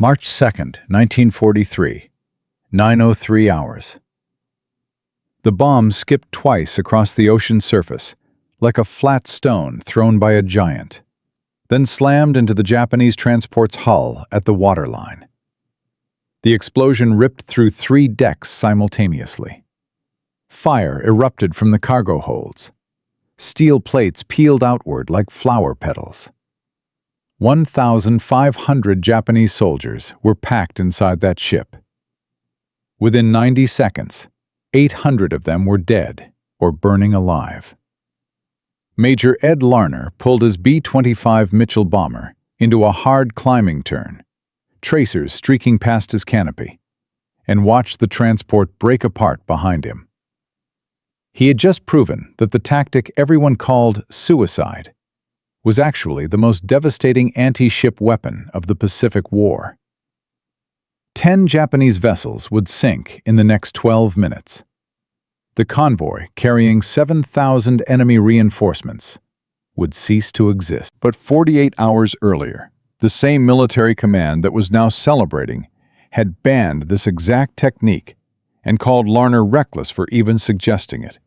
March 2nd, 1943, 9:03 hours. The bomb skipped twice across the ocean surface, like a flat stone thrown by a giant, then slammed into the Japanese transport's hull at the waterline. The explosion ripped through 3 decks simultaneously. Fire erupted from the cargo holds. Steel plates peeled outward like flower petals. 1,500 Japanese soldiers were packed inside that ship. Within 90 seconds, 800 of them were dead or burning alive. Major Ed Larner pulled his B-25 Mitchell bomber into a hard climbing turn, tracers streaking past his canopy, and watched the transport break apart behind him. He had just proven that the tactic everyone called suicide was actually the most devastating anti-ship weapon of the Pacific War. 10 Japanese vessels would sink in the next 12 minutes. The convoy, carrying 7,000 enemy reinforcements, would cease to exist. But 48 hours earlier, the same military command that was now celebrating had banned this exact technique and called Larner reckless for even suggesting it.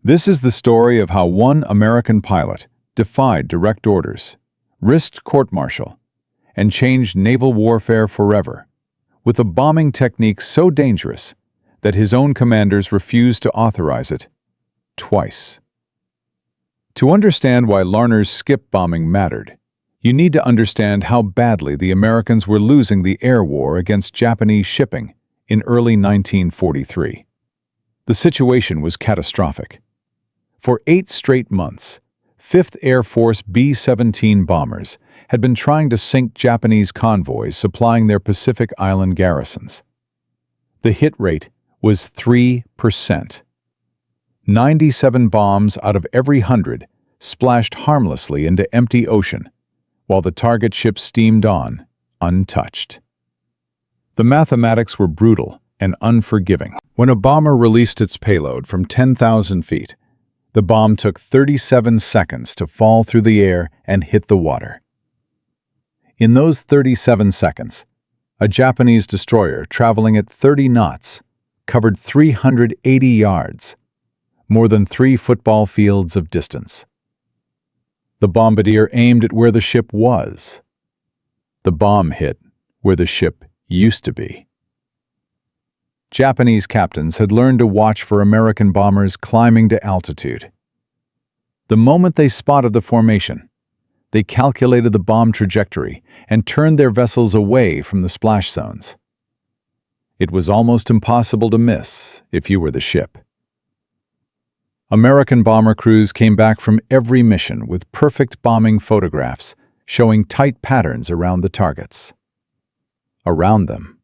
This is the story of how one American pilot defied direct orders, risked court-martial, and changed naval warfare forever, with a bombing technique so dangerous that his own commanders refused to authorize it twice. To understand why Larner's skip bombing mattered, you need to understand how badly the Americans were losing the air war against Japanese shipping in early 1943. The situation was catastrophic. For 8 straight months, 5th Air Force B-17 bombers had been trying to sink Japanese convoys supplying their Pacific Island garrisons. The hit rate was 3%. 97 bombs out of every 100 splashed harmlessly into empty ocean, while the target ship steamed on, untouched. The mathematics were brutal and unforgiving. When a bomber released its payload from 10,000 feet, the bomb took 37 seconds to fall through the air and hit the water. In those 37 seconds, a Japanese destroyer traveling at 30 knots covered 380 yards, more than 3 football fields of distance. The bombardier aimed at where the ship was. The bomb hit where the ship used to be. Japanese captains had learned to watch for American bombers climbing to altitude. The moment they spotted the formation, they calculated the bomb trajectory and turned their vessels away from the splash zones. It was almost impossible to miss if you were the ship. American bomber crews came back from every mission with perfect bombing photographs showing tight patterns around the targets. Around them,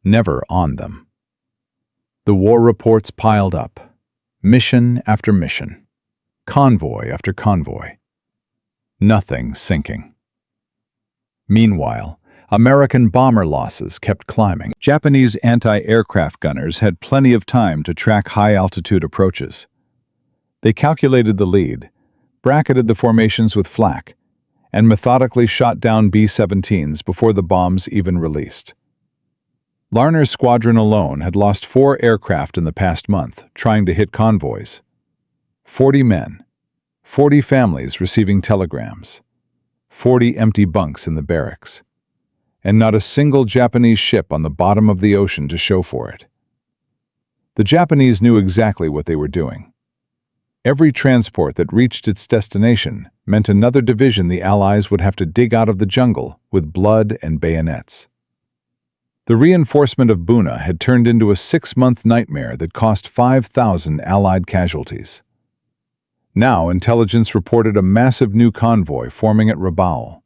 never on them. The war reports piled up, mission after mission, convoy after convoy. Nothing sinking. Meanwhile, American bomber losses kept climbing. Japanese anti-aircraft gunners had plenty of time to track high-altitude approaches. They calculated the lead, bracketed the formations with flak, and methodically shot down B-17s before the bombs even released. Larner's squadron alone had lost 4 aircraft in the past month trying to hit convoys. 40 men, 40 families receiving telegrams, 40 empty bunks in the barracks, and not a single Japanese ship on the bottom of the ocean to show for it. The Japanese knew exactly what they were doing. Every transport that reached its destination meant another division the Allies would have to dig out of the jungle with blood and bayonets. The reinforcement of Buna had turned into a 6-month nightmare that cost 5,000 Allied casualties. Now intelligence reported a massive new convoy forming at Rabaul.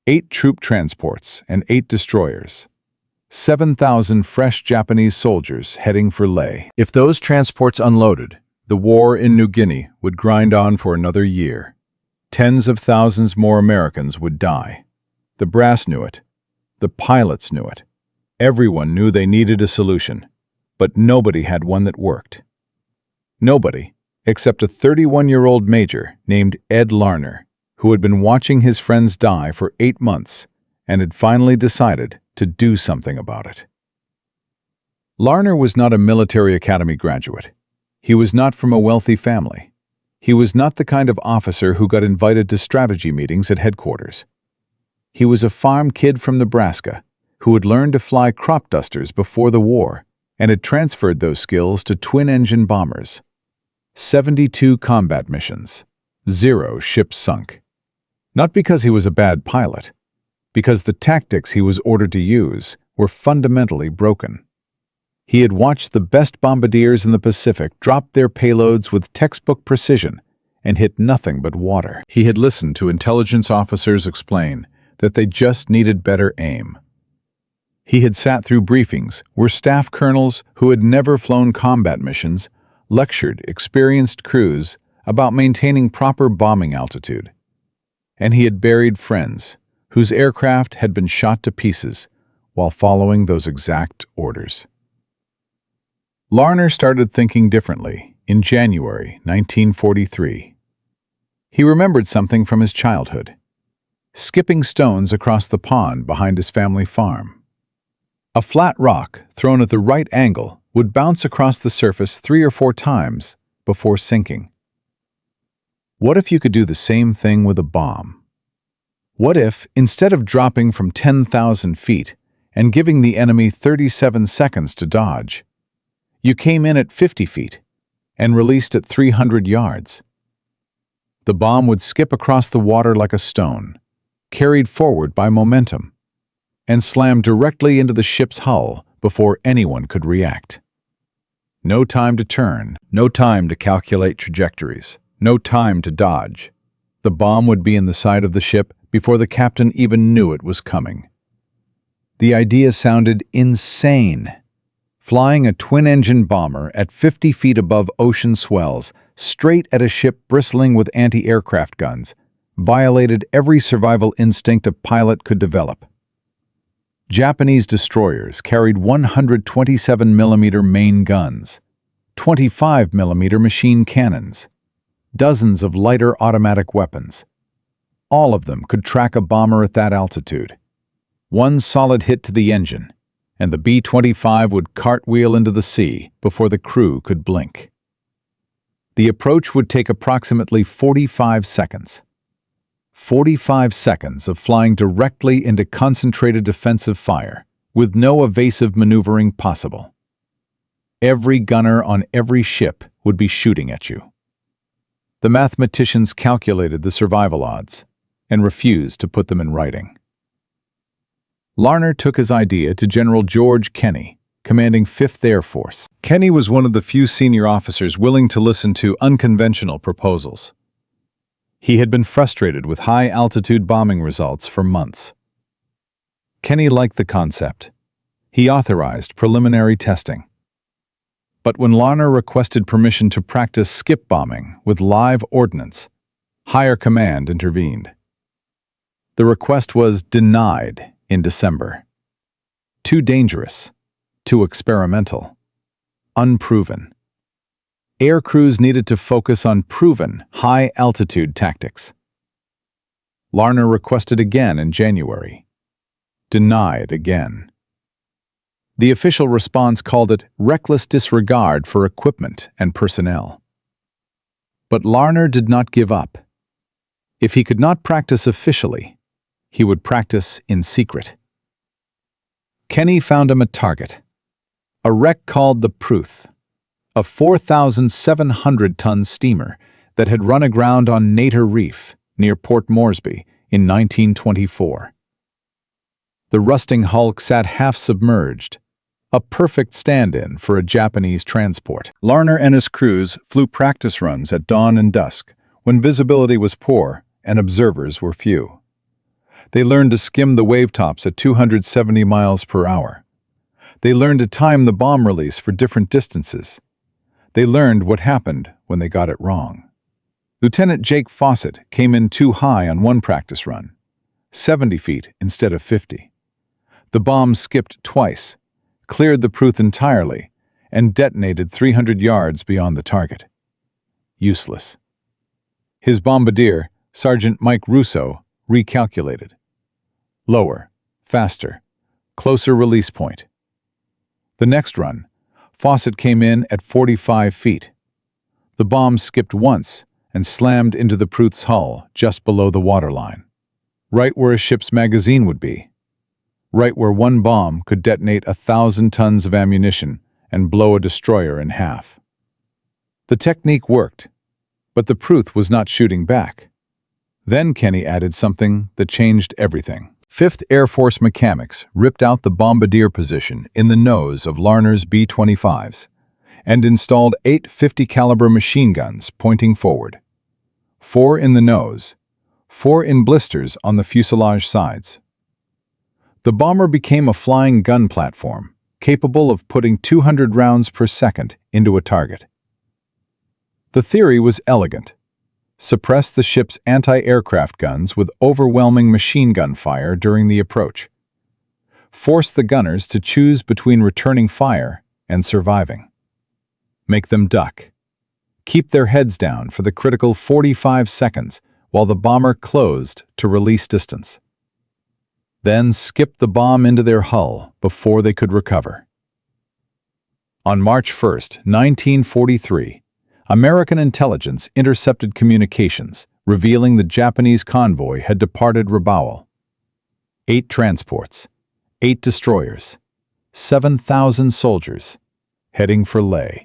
8 troop transports and 8 destroyers. 7,000 fresh Japanese soldiers heading for Leh. If those transports unloaded, the war in New Guinea would grind on for another year. Tens of thousands more Americans would die. The brass knew it. The pilots knew it. Everyone knew they needed a solution, but nobody had one that worked. Nobody, except a 31-year-old major named Ed Larner, who had been watching his friends die for 8 months and had finally decided to do something about it. Larner was not a military academy graduate. He was not from a wealthy family. He was not the kind of officer who got invited to strategy meetings at headquarters. He was a farm kid from Nebraska who had learned to fly crop dusters before the war and had transferred those skills to twin-engine bombers. 72 combat missions, 0 ships sunk. Not because he was a bad pilot, because the tactics he was ordered to use were fundamentally broken. He had watched the best bombardiers in the Pacific drop their payloads with textbook precision and hit nothing but water. He had listened to intelligence officers explain that they just needed better aim. He had sat through briefings where staff colonels who had never flown combat missions lectured experienced crews about maintaining proper bombing altitude. And he had buried friends whose aircraft had been shot to pieces while following those exact orders. Larner started thinking differently in January 1943. He remembered something from his childhood: skipping stones across the pond behind his family farm. A flat rock thrown at the right angle would bounce across the surface 3 or 4 times before sinking. What if you could do the same thing with a bomb? What if, instead of dropping from 10,000 feet and giving the enemy 37 seconds to dodge, you came in at 50 feet and released at 300 yards? The bomb would skip across the water like a stone, carried forward by momentum, and slam directly into the ship's hull before anyone could react. No time to turn, no time to calculate trajectories, no time to dodge. The bomb would be in the side of the ship before the captain even knew it was coming. The idea sounded insane. Flying a twin-engine bomber at 50 feet above ocean swells, straight at a ship bristling with anti-aircraft guns, violated every survival instinct a pilot could develop. Japanese destroyers carried 127mm main guns, 25mm machine cannons, dozens of lighter automatic weapons. All of them could track a bomber at that altitude. One solid hit to the engine, and the B-25 would cartwheel into the sea before the crew could blink. The approach would take approximately 45 seconds. 45 seconds of flying directly into concentrated defensive fire, with no evasive maneuvering possible. Every gunner on every ship would be shooting at you. The mathematicians calculated the survival odds and refused to put them in writing. Larner took his idea to General George Kenney, commanding 5th Air Force. Kenney was one of the few senior officers willing to listen to unconventional proposals. He had been frustrated with high-altitude bombing results for months. Kenney liked the concept. He authorized preliminary testing. But when Larner requested permission to practice skip bombing with live ordnance, higher command intervened. The request was denied in December. Too dangerous, too experimental, unproven. Air crews needed to focus on proven, high-altitude tactics. Larner requested again in January. Denied again. The official response called it reckless disregard for equipment and personnel. But Larner did not give up. If he could not practice officially, he would practice in secret. Kenney found him a target, a wreck called the Pruth, a 4,700-ton steamer that had run aground on Nater Reef near Port Moresby in 1924. The rusting hulk sat half-submerged, a perfect stand-in for a Japanese transport. Larner and his crews flew practice runs at dawn and dusk, when visibility was poor and observers were few. They learned to skim the wavetops at 270 miles per hour. They learned to time the bomb release for different distances. They learned what happened when they got it wrong. Lieutenant Jake Fawcett came in too high on one practice run, 70 feet instead of 50. The bomb skipped twice, cleared the Pruth entirely, and detonated 300 yards beyond the target. Useless. His bombardier, Sergeant Mike Russo, recalculated. Lower, faster, Closer release point. The next run, Fawcett came in at 45 feet. The bomb skipped once and slammed into the Pruth's hull just below the waterline, right where a ship's magazine would be, right where one bomb could detonate 1,000 tons of ammunition and blow a destroyer in half. The technique worked, but the Pruth was not shooting back. Then Kenny added something that changed everything. 5th Air Force mechanics ripped out the bombardier position in the nose of Larner's B-25s and installed 8 50-caliber machine guns pointing forward. 4 in the nose, 4 in blisters on the fuselage sides. The bomber became a flying gun platform, capable of putting 200 rounds per second into a target. The theory was elegant. Suppress the ship's anti-aircraft guns with overwhelming machine gun fire during the approach. Force the gunners to choose between returning fire and surviving. Make them duck. Keep their heads down for the critical 45 seconds while the bomber closed to release distance. Then skip the bomb into their hull before they could recover. On March 1, 1943, American intelligence intercepted communications, revealing the Japanese convoy had departed Rabaul. 8 transports, 8 destroyers, 7,000 soldiers, heading for Leh.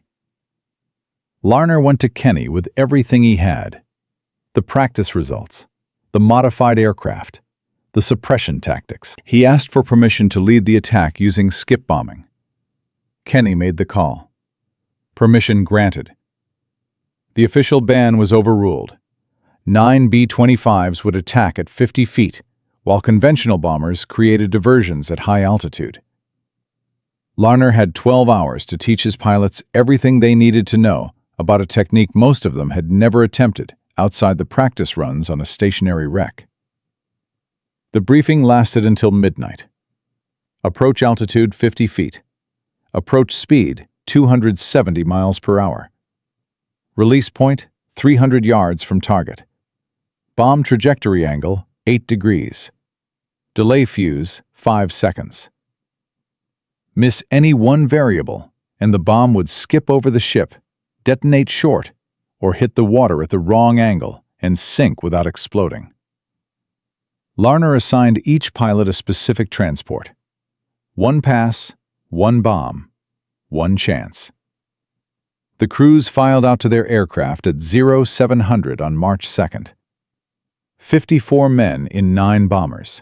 Larner went to Kenny with everything he had: the practice results, the modified aircraft, the suppression tactics. He asked for permission to lead the attack using skip bombing. Kenny made the call. Permission granted. The official ban was overruled. 9 B-25s would attack at 50 feet, while conventional bombers created diversions at high altitude. Larner had 12 hours to teach his pilots everything they needed to know about a technique most of them had never attempted outside the practice runs on a stationary wreck. The briefing lasted until midnight. Approach altitude 50 feet. Approach speed 270 miles per hour. Release point 300 yards from target. Bomb trajectory angle 8 degrees. Delay fuse 5 seconds. Miss any one variable, and the bomb would skip over the ship, detonate short, or hit the water at the wrong angle and sink without exploding. Larner assigned each pilot a specific transport. 1 pass, 1 bomb, 1 chance. The crews filed out to their aircraft at 0700 on March 2nd. 54 men in 9 bombers.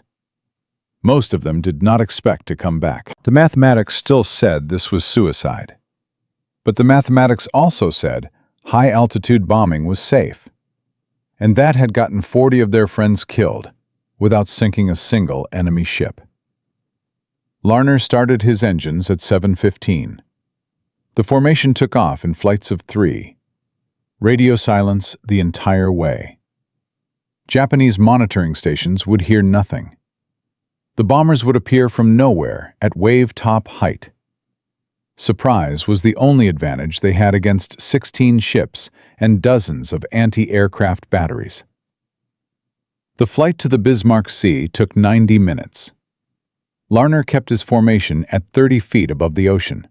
Most of them did not expect to come back. The mathematics still said this was suicide. But the mathematics also said high-altitude bombing was safe. And that had gotten 40 of their friends killed, without sinking a single enemy ship. Larner started his engines at 7:15. The formation took off in flights of 3. Radio silence the entire way. Japanese monitoring stations would hear nothing. The bombers would appear from nowhere at wave-top height. Surprise was the only advantage they had against 16 ships and dozens of anti-aircraft batteries. The flight to the Bismarck Sea took 90 minutes. Larner kept his formation at 30 feet above the ocean,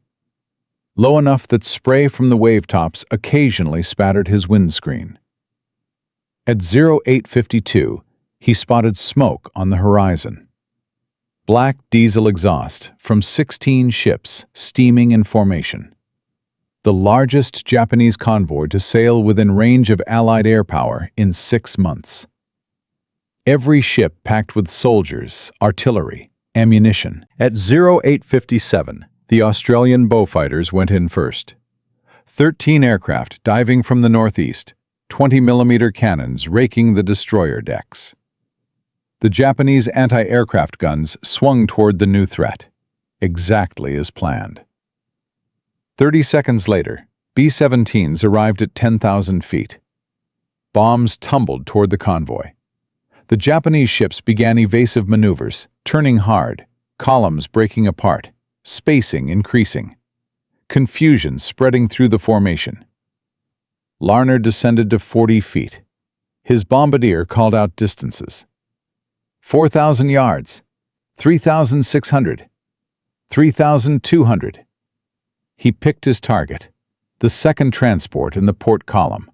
low enough that spray from the wave-tops occasionally spattered his windscreen. At 0852, he spotted smoke on the horizon. Black diesel exhaust from 16 ships steaming in formation. The largest Japanese convoy to sail within range of Allied air power in 6 months. Every ship packed with soldiers, artillery, ammunition. At 0857, the Australian Beaufighters went in first. 13 aircraft diving from the northeast, 20mm cannons raking the destroyer decks. The Japanese anti-aircraft guns swung toward the new threat, exactly as planned. 30 seconds later, B-17s arrived at 10,000 feet. Bombs tumbled toward the convoy. The Japanese ships began evasive maneuvers, turning hard, columns breaking apart, spacing increasing. Confusion spreading through the formation. Larner descended to 40 feet. His bombardier called out distances. 4,000 yards, 3,600, 3,200. He picked his target, the second transport in the port column.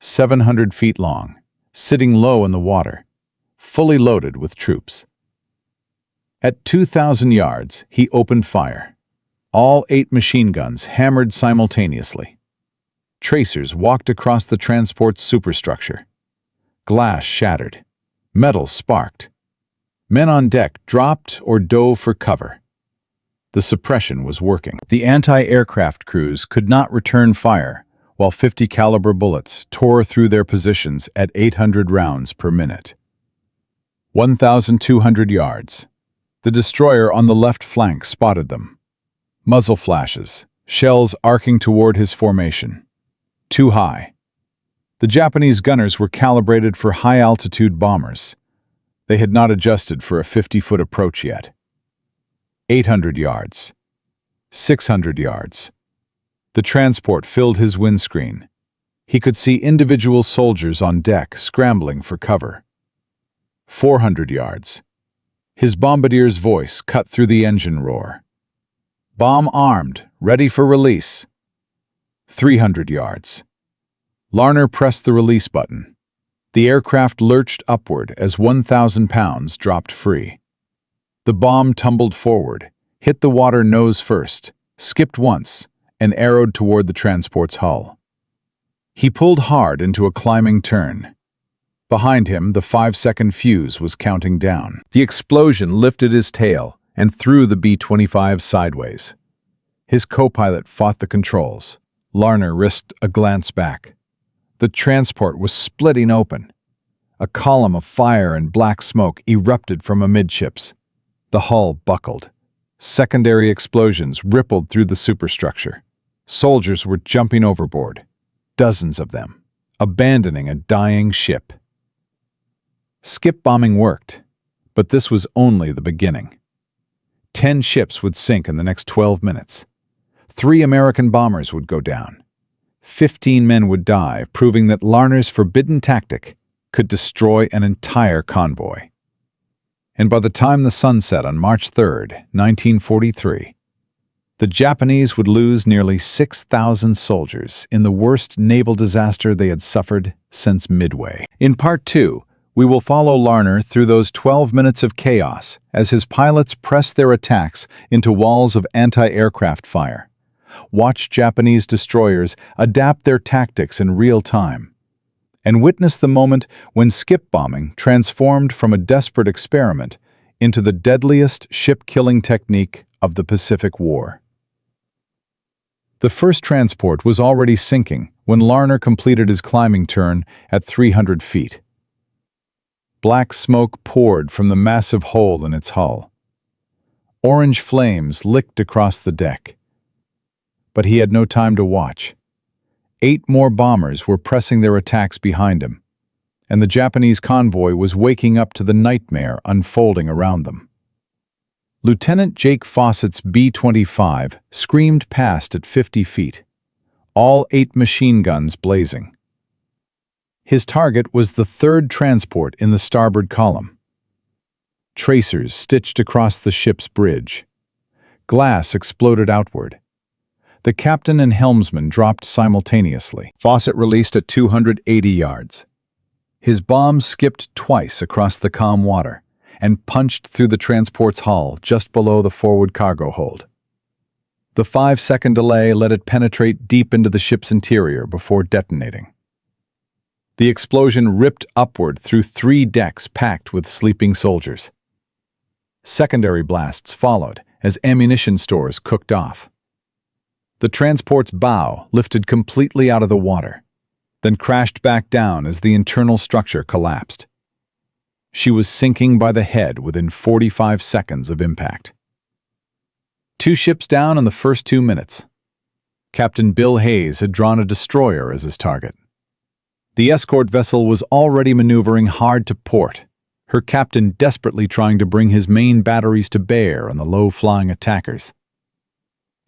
700 feet long, sitting low in the water, fully loaded with troops. At 2,000 yards, he opened fire. All 8 machine guns hammered simultaneously. Tracers walked across the transport's superstructure. Glass shattered. Metal sparked. Men on deck dropped or dove for cover. The suppression was working. The anti-aircraft crews could not return fire, while 50 caliber bullets tore through their positions at 800 rounds per minute. 1,200 yards. The destroyer on the left flank spotted them. Muzzle flashes, shells arcing toward his formation. Too high. The Japanese gunners were calibrated for high-altitude bombers. They had not adjusted for a 50-foot approach yet. 800 yards. 600 yards. The transport filled his windscreen. He could see individual soldiers on deck scrambling for cover. 400 yards. His bombardier's voice cut through the engine roar. Bomb armed, ready for release. 300 yards. Larner pressed the release button. The aircraft lurched upward as 1,000 pounds dropped free. The bomb tumbled forward, hit the water nose first, skipped once, and arrowed toward the transport's hull. He pulled hard into a climbing turn. Behind him, the 5-second fuse was counting down. The explosion lifted his tail and threw the B-25 sideways. His co-pilot fought the controls. Larner risked a glance back. The transport was splitting open. A column of fire and black smoke erupted from amidships. The hull buckled. Secondary explosions rippled through the superstructure. Soldiers were jumping overboard, dozens of them, abandoning a dying ship. Skip bombing worked, but this was only the beginning. 10 ships would sink in the next 12 minutes. 3 American bombers would go down. 15 men would die, proving that Larner's forbidden tactic could destroy an entire convoy. And by the time the sun set on March 3, 1943, the Japanese would lose nearly 6,000 soldiers in the worst naval disaster they had suffered since Midway. In Part 2, we will follow Larner through those 12 minutes of chaos as his pilots press their attacks into walls of anti-aircraft fire. Watch Japanese destroyers adapt their tactics in real time, and witness the moment when skip bombing transformed from a desperate experiment into the deadliest ship-killing technique of the Pacific War. The first transport was already sinking when Larner completed his climbing turn at 300 feet. Black smoke poured from the massive hole in its hull. Orange flames licked across the deck. But he had no time to watch. 8 more bombers were pressing their attacks behind him, and the Japanese convoy was waking up to the nightmare unfolding around them. Lieutenant Jake Fawcett's B-25 screamed past at 50 feet, all 8 machine guns blazing. His target was the 3rd transport in the starboard column. Tracers stitched across the ship's bridge. Glass exploded outward. The captain and helmsman dropped simultaneously. Fawcett released at 280 yards. His bomb skipped twice across the calm water and punched through the transport's hull just below the forward cargo hold. The 5-second delay let it penetrate deep into the ship's interior before detonating. The explosion ripped upward through 3 decks packed with sleeping soldiers. Secondary blasts followed as ammunition stores cooked off. The transport's bow lifted completely out of the water, then crashed back down as the internal structure collapsed. She was sinking by the head within 45 seconds of impact. 2 ships down in the first 2 minutes. Captain Bill Hayes had drawn a destroyer as his target. The escort vessel was already maneuvering hard to port, her captain desperately trying to bring his main batteries to bear on the low-flying attackers.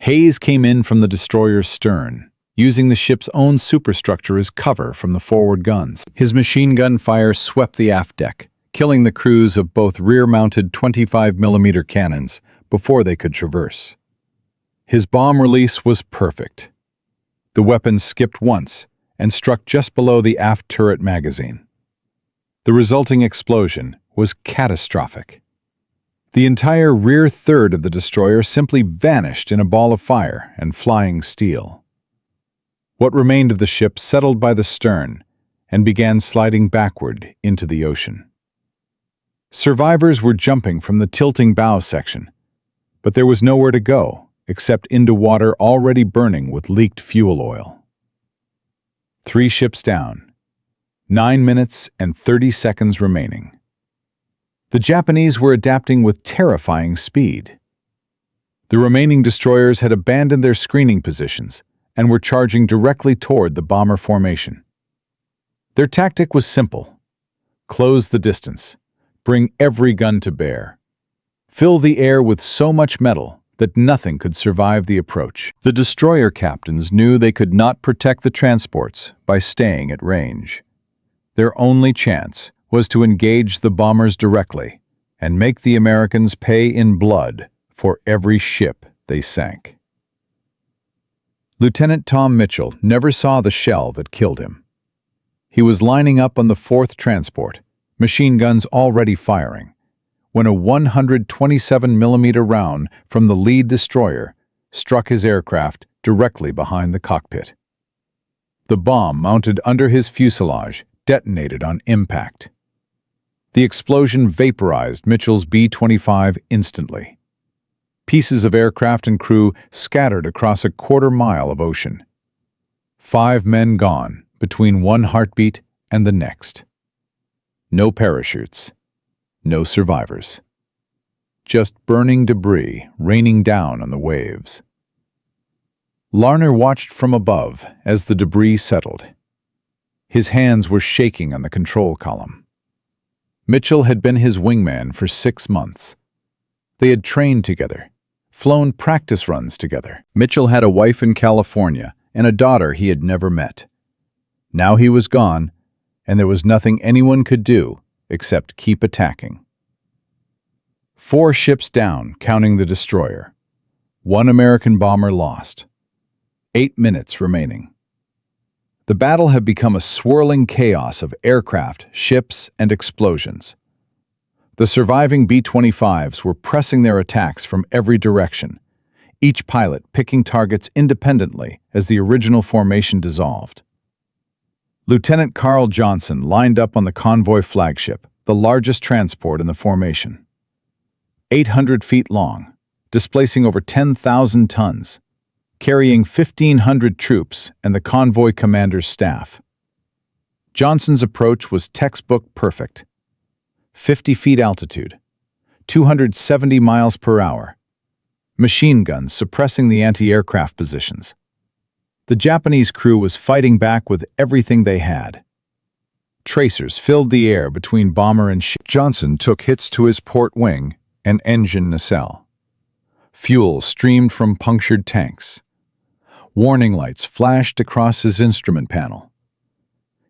Hayes came in from the destroyer's stern, using the ship's own superstructure as cover from the forward guns. His machine gun fire swept the aft deck, killing the crews of both rear-mounted 25mm cannons before they could traverse. His bomb release was perfect. The weapon skipped once and struck just below the aft turret magazine. The resulting explosion was catastrophic. The entire rear third of the destroyer simply vanished in a ball of fire and flying steel. What remained of the ship settled by the stern and began sliding backward into the ocean. Survivors were jumping from the tilting bow section, but there was nowhere to go except into water already burning with leaked fuel oil. 3 ships down, 9 minutes and 30 seconds remaining. The Japanese were adapting with terrifying speed. The remaining destroyers had abandoned their screening positions and were charging directly toward the bomber formation. Their tactic was simple: close the distance, bring every gun to bear, fill the air with so much metal that nothing could survive the approach. The destroyer captains knew they could not protect the transports by staying at range. Their only chance was to engage the bombers directly and make the Americans pay in blood for every ship they sank. Lieutenant Tom Mitchell never saw the shell that killed him. He was lining up on the 4th transport, machine guns already firing, when a 127mm round from the lead destroyer struck his aircraft directly behind the cockpit. The bomb mounted under his fuselage detonated on impact. The explosion vaporized Mitchell's B-25 instantly. Pieces of aircraft and crew scattered across a quarter-mile of ocean. 5 men gone between one heartbeat and the next. No parachutes, no survivors. Just burning debris raining down on the waves. Larner watched from above as the debris settled. His hands were shaking on the control column. Mitchell had been his wingman for 6 months. They had trained together, flown practice runs together. Mitchell had a wife in California and a daughter he had never met. Now he was gone, and there was nothing anyone could do except keep attacking. 4 ships down, counting the destroyer. 1 American bomber lost. 8 minutes remaining. The battle had become a swirling chaos of aircraft, ships, and explosions. The surviving B-25s were pressing their attacks from every direction, each pilot picking targets independently as the original formation dissolved. Lieutenant Carl Johnson lined up on the convoy flagship, the largest transport in the formation. 800 feet long, displacing over 10,000 tons, carrying 1,500 troops and the convoy commander's staff. Johnson's approach was textbook perfect. 50 feet altitude, 270 miles per hour, machine guns suppressing the anti-aircraft positions. The Japanese crew was fighting back with everything they had. Tracers filled the air between bomber and ship. Johnson took hits to his port wing and engine nacelle. Fuel streamed from punctured tanks. Warning lights flashed across his instrument panel.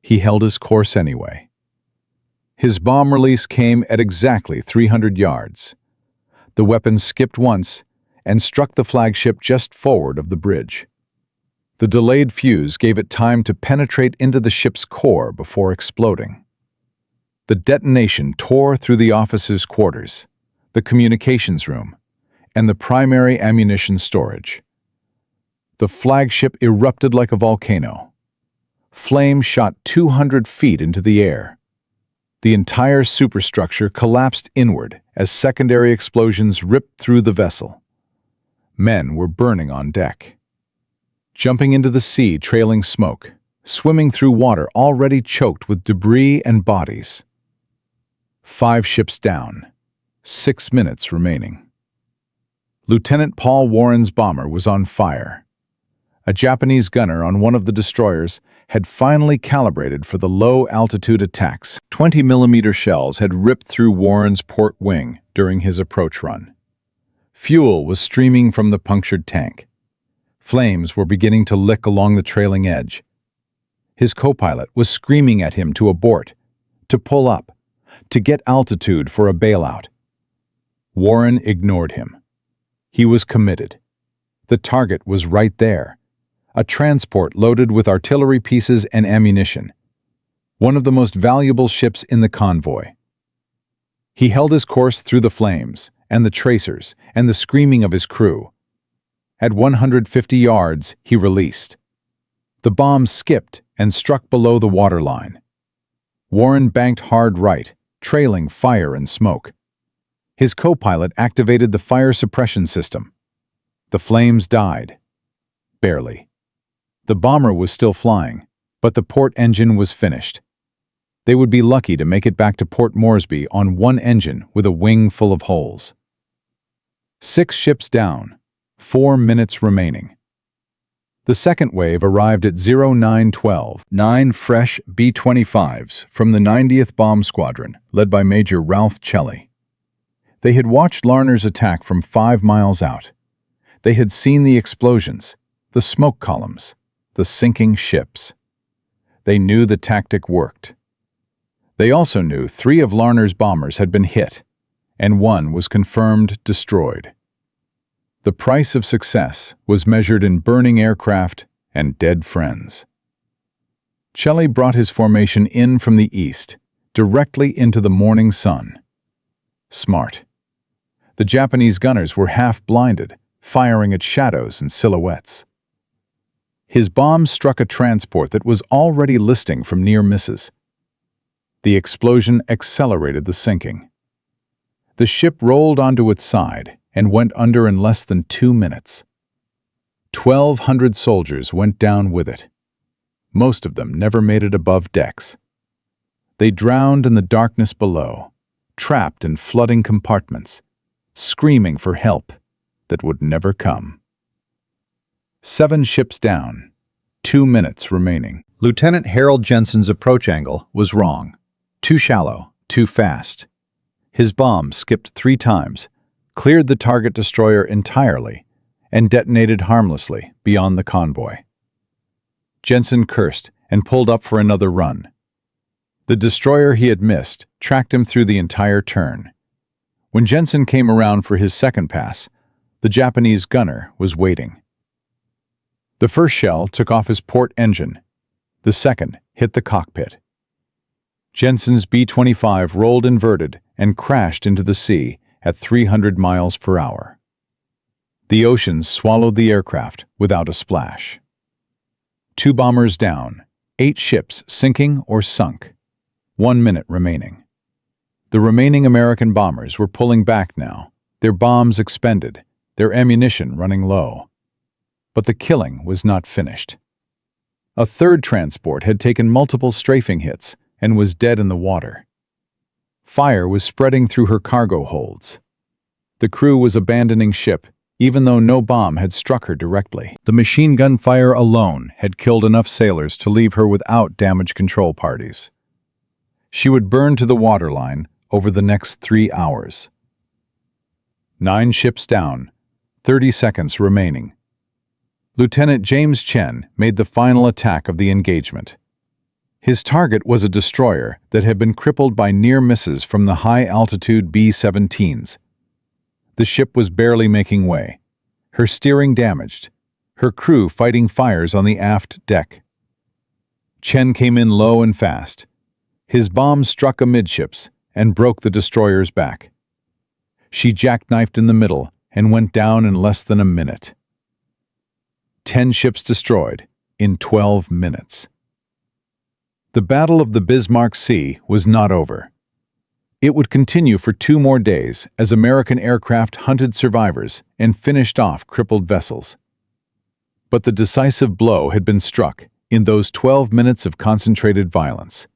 He held his course anyway. His bomb release came at exactly 300 yards. The weapon skipped once and struck the flagship just forward of the bridge. The delayed fuse gave it time to penetrate into the ship's core before exploding. The detonation tore through the officers' quarters, the communications room, and the primary ammunition storage. The flagship erupted like a volcano. Flame shot 200 feet into the air. The entire superstructure collapsed inward as secondary explosions ripped through the vessel. Men were burning on deck. Jumping into the sea trailing smoke, swimming through water already choked with debris and bodies. 5 ships down, 6 minutes remaining. Lieutenant Paul Warren's bomber was on fire. A Japanese gunner on one of the destroyers had finally calibrated for the low-altitude attacks. 20mm shells had ripped through Warren's port wing during his approach run. Fuel was streaming from the punctured tank. Flames were beginning to lick along the trailing edge. His co-pilot was screaming at him to abort, to pull up, to get altitude for a bailout. Warren ignored him. He was committed. The target was right there, a transport loaded with artillery pieces and ammunition, one of the most valuable ships in the convoy. He held his course through the flames, and the tracers, and the screaming of his crew. At 150 yards, he released. The bomb skipped and struck below the waterline. Warren banked hard right, trailing fire and smoke. His co-pilot activated the fire suppression system. The flames died. Barely. The bomber was still flying, but the port engine was finished. They would be lucky to make it back to Port Moresby on one engine with a wing full of holes. 6 ships down, 4 minutes remaining. The second wave arrived at 0912, 9 fresh B-25s from the 90th Bomb Squadron, led by Major Ralph Chelly. They had watched Larner's attack from 5 miles out. They had seen the explosions, the smoke columns, the sinking ships. They knew the tactic worked. They also knew 3 of Larner's bombers had been hit, and 1 was confirmed destroyed. The price of success was measured in burning aircraft and dead friends. Chelly brought his formation in from the east, directly into the morning sun. Smart. The Japanese gunners were half blinded, firing at shadows and silhouettes. His bombs struck a transport that was already listing from near misses. The explosion accelerated the sinking. The ship rolled onto its side and went under in less than 2 minutes. 1,200 soldiers went down with it. Most of them never made it above decks. They drowned in the darkness below, trapped in flooding compartments, screaming for help that would never come. 7 ships down, 2 minutes remaining. Lieutenant Harold Jensen's approach angle was wrong. Too shallow, too fast. His bomb skipped 3 times, cleared the target destroyer entirely, and detonated harmlessly beyond the convoy. Jensen cursed and pulled up for another run. The destroyer he had missed tracked him through the entire turn. When Jensen came around for his second pass, the Japanese gunner was waiting. The first shell took off his port engine. The second hit the cockpit. Jensen's B-25 rolled inverted and crashed into the sea at 300 miles per hour. The oceans swallowed the aircraft without a splash. 2 bombers down, 8 ships sinking or sunk. 1 minute remaining. The remaining American bombers were pulling back now, their bombs expended, their ammunition running low. But the killing was not finished. A third transport had taken multiple strafing hits and was dead in the water. Fire was spreading through her cargo holds. The crew was abandoning ship, even though no bomb had struck her directly. The machine gun fire alone had killed enough sailors to leave her without damage control parties. She would burn to the waterline over the next 3 hours. 9 ships down, 30 seconds remaining. Lieutenant James Chen made the final attack of the engagement. His target was a destroyer that had been crippled by near misses from the high-altitude B-17s. The ship was barely making way, her steering damaged, her crew fighting fires on the aft deck. Chen came in low and fast. His bomb struck amidships and broke the destroyer's back. She jackknifed in the middle and went down in less than a minute. 10 ships destroyed in 12 minutes. The Battle of the Bismarck Sea was not over. It would continue for 2 more days as American aircraft hunted survivors and finished off crippled vessels. But the decisive blow had been struck in those 12 minutes of concentrated violence.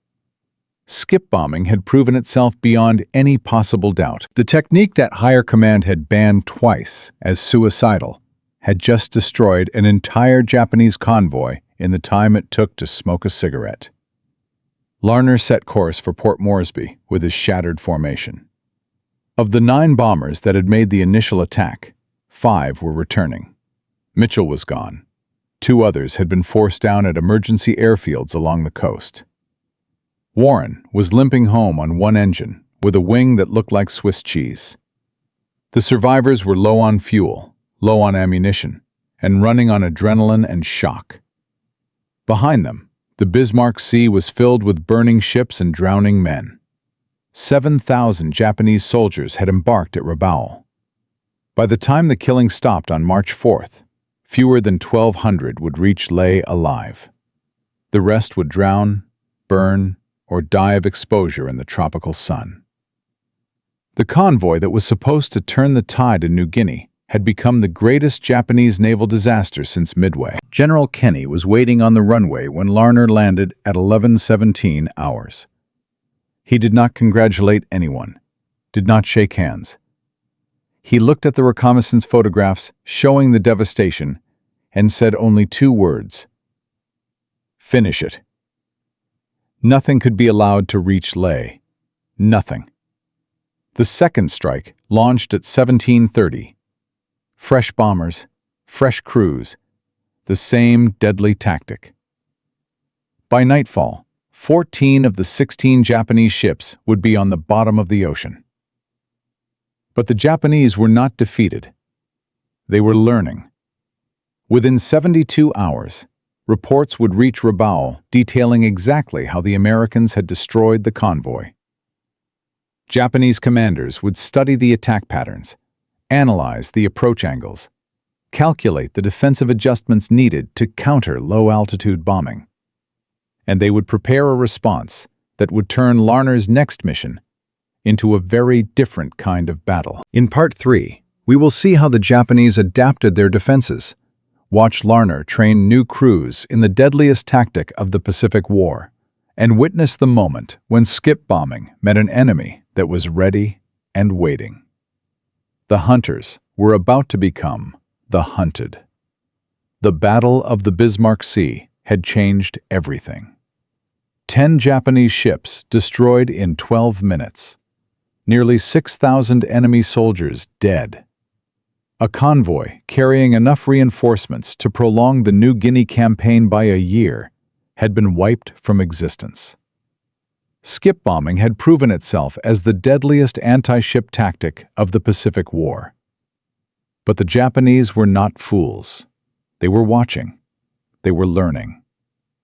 Skip bombing had proven itself beyond any possible doubt. The technique that higher command had banned twice as suicidal had just destroyed an entire Japanese convoy in the time it took to smoke a cigarette. Larner set course for Port Moresby with his shattered formation. Of the 9 bombers that had made the initial attack, 5 were returning. Mitchell was gone. 2 others had been forced down at emergency airfields along the coast. Warren was limping home on one engine with a wing that looked like Swiss cheese. The survivors were low on fuel, low on ammunition, and running on adrenaline and shock. Behind them, the Bismarck Sea was filled with burning ships and drowning men. 7,000 Japanese soldiers had embarked at Rabaul. By the time the killing stopped on March 4th, fewer than 1,200 would reach Leh alive. The rest would drown, burn, or die of exposure in the tropical sun. The convoy that was supposed to turn the tide in New Guinea had become the greatest Japanese naval disaster since Midway. General Kenny was waiting on the runway when Larner landed at 11:17 hours. He did not congratulate anyone, did not shake hands. He looked at the reconnaissance photographs showing the devastation and said only 2 words: "Finish it." Nothing could be allowed to reach Leh. Nothing. The second strike launched at 17:30. Fresh bombers, fresh crews, the same deadly tactic. By nightfall, 14 of the 16 Japanese ships would be on the bottom of the ocean. But the Japanese were not defeated. They were learning. Within 72 hours, reports would reach Rabaul detailing exactly how the Americans had destroyed the convoy. Japanese commanders would study the attack patterns, analyze the approach angles, calculate the defensive adjustments needed to counter low-altitude bombing. And they would prepare a response that would turn Larner's next mission into a very different kind of battle. In Part 3, we will see how the Japanese adapted their defenses. Watch Larner train new crews in the deadliest tactic of the Pacific War, and witness the moment when skip bombing met an enemy that was ready and waiting. The hunters were about to become the hunted. The Battle of the Bismarck Sea had changed everything. 10 Japanese ships destroyed in 12 minutes. Nearly 6,000 enemy soldiers dead. A convoy carrying enough reinforcements to prolong the New Guinea campaign by a year had been wiped from existence. Skip bombing had proven itself as the deadliest anti-ship tactic of the Pacific War. But the Japanese were not fools. They were watching. They were learning.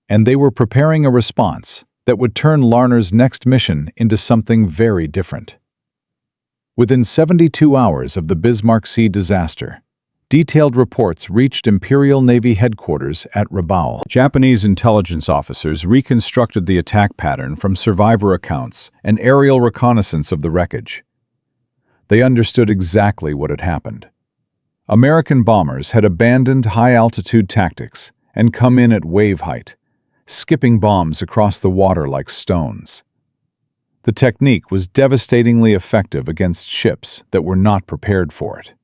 And they were preparing a response that would turn Larner's next mission into something very different. Within 72 hours of the Bismarck Sea disaster, detailed reports reached Imperial Navy headquarters at Rabaul. Japanese intelligence officers reconstructed the attack pattern from survivor accounts and aerial reconnaissance of the wreckage. They understood exactly what had happened. American bombers had abandoned high-altitude tactics and come in at wave height, skipping bombs across the water like stones. The technique was devastatingly effective against ships that were not prepared for it.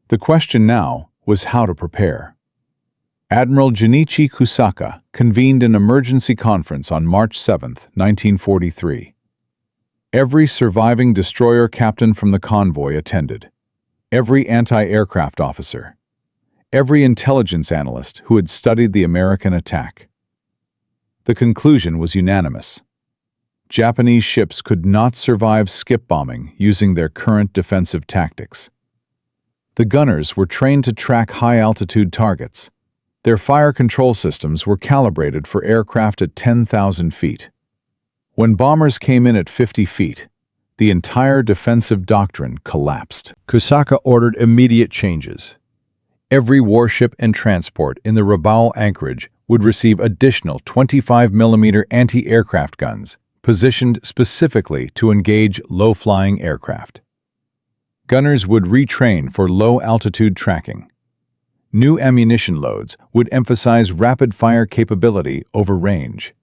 The question now was how to prepare. Admiral Junichi Kusaka convened an emergency conference on March 7, 1943. Every surviving destroyer captain from the convoy attended, every anti-aircraft officer, every intelligence analyst who had studied the American attack. The conclusion was unanimous. Japanese ships could not survive skip bombing using their current defensive tactics. The gunners were trained to track high-altitude targets. Their fire control systems were calibrated for aircraft at 10,000 feet. When bombers came in at 50 feet, the entire defensive doctrine collapsed. Kusaka ordered immediate changes. Every warship and transport in the Rabaul anchorage would receive additional 25mm anti-aircraft guns, positioned specifically to engage low-flying aircraft. Gunners would retrain for low-altitude tracking. New ammunition loads would emphasize rapid-fire capability over range.